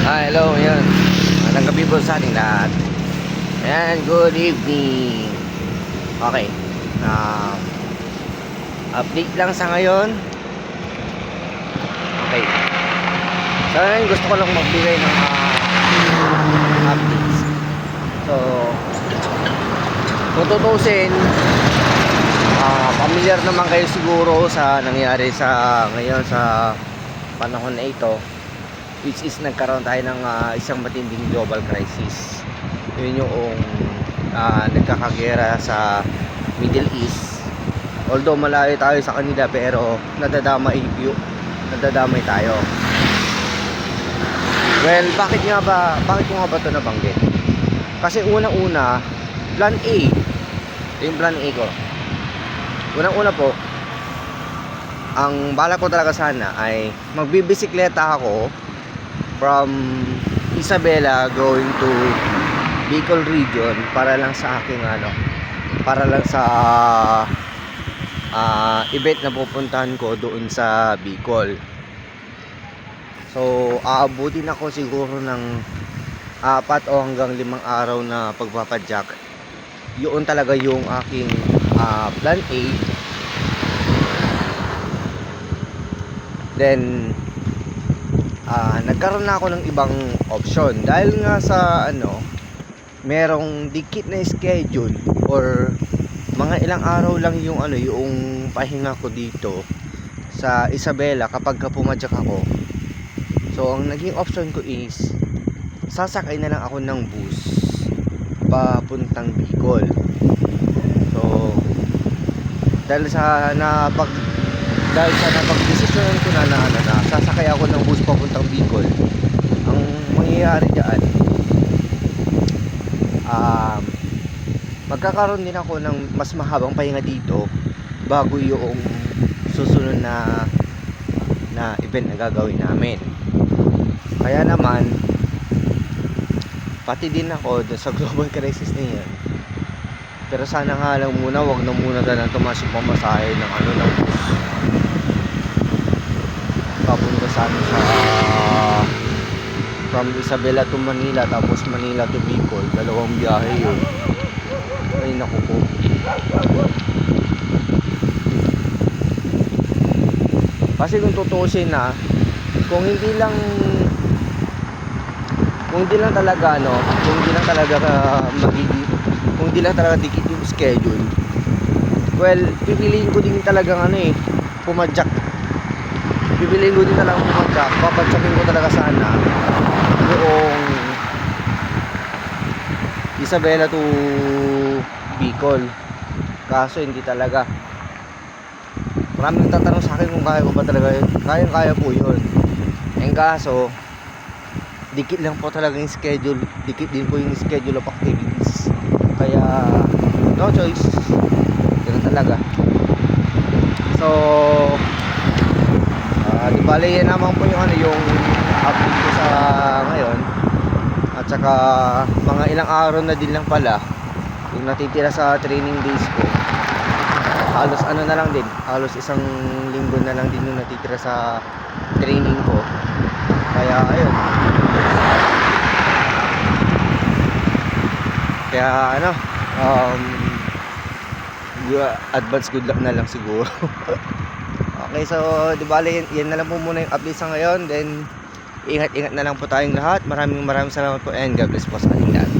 Hello, yun. Magandang gabi po sa ating lahat. Ayan, good evening. Okay. Um, Update lang sa ngayon. Okay. So, ngayon gusto ko lang magbigay ng updates. So, kung tutusin, familiar naman kayo siguro sa nangyari sa ngayon sa panahon na ito, which is nagkaroon tayo ng isang matinding global crisis. Yun yung nagkakagera sa Middle East. Although malayo tayo sa kanila, pero nadadamay tayo. Well, bakit ko nga ba ito nabanggit? Kasi unang-una, plan A. Yung plan A ko. Unang-una po, ang bala ko talaga sana ay magbibisikleta ako from Isabela going to Bicol region para lang sa aking event na pupuntahan ko doon sa Bicol. So aabutin ako siguro ng 4 o hanggang 5 araw na pagpapadyak. Yun talaga yung aking plan A. Then nagkaroon na ako ng ibang option dahil nga sa merong dikit na schedule or mga ilang araw lang yung pahinga ko dito sa Isabela kapag pumadyak ako. So ang naging option ko is sasakay na lang ako ng bus papuntang Bicol. So dahil sa napag-desisyonan ko na sasakay ako ng bus papuntang Bicol, ang mangyayari diyan, magkakaroon din ako ng mas mahabang pahinga dito bago yung susunod na event na gagawin namin. Kaya naman pati din ako dun sa global crisis na yan. Pero sana nga lang muna, wag na muna talang tumaas yung pamasahe ng bus papunta sa from Isabela to Manila, tapos Manila to Bicol. Dalawang biyahe yun. Ay naku po. Kasi kung tutuusin kung hindi lang talaga dikit yung schedule, well, pipiliin ko din talagang pumadyak. Papadyakin ko talaga sana yung Isabela to Bicol. Kaso hindi talaga. Maraming tatanong sa akin kung kaya ko ba talaga yun. Kaya po yun. Kaso dikit lang po talaga yung schedule. Dikit din po yung schedule of activities. Kaya no choice. Ganun talaga. So di bale yan naman po yung update ko sa ngayon. At saka mga ilang araw na din lang pala yung natitira sa training days ko. Halos halos isang linggo na lang din yung natitira sa training ko. Kaya ayun. Kaya advance good luck na lang siguro. Okay, so di bale yan na lang po muna yung update sa ngayon. Then ingat na lang po tayong lahat. Maraming salamat po and God bless po sa ating lahat.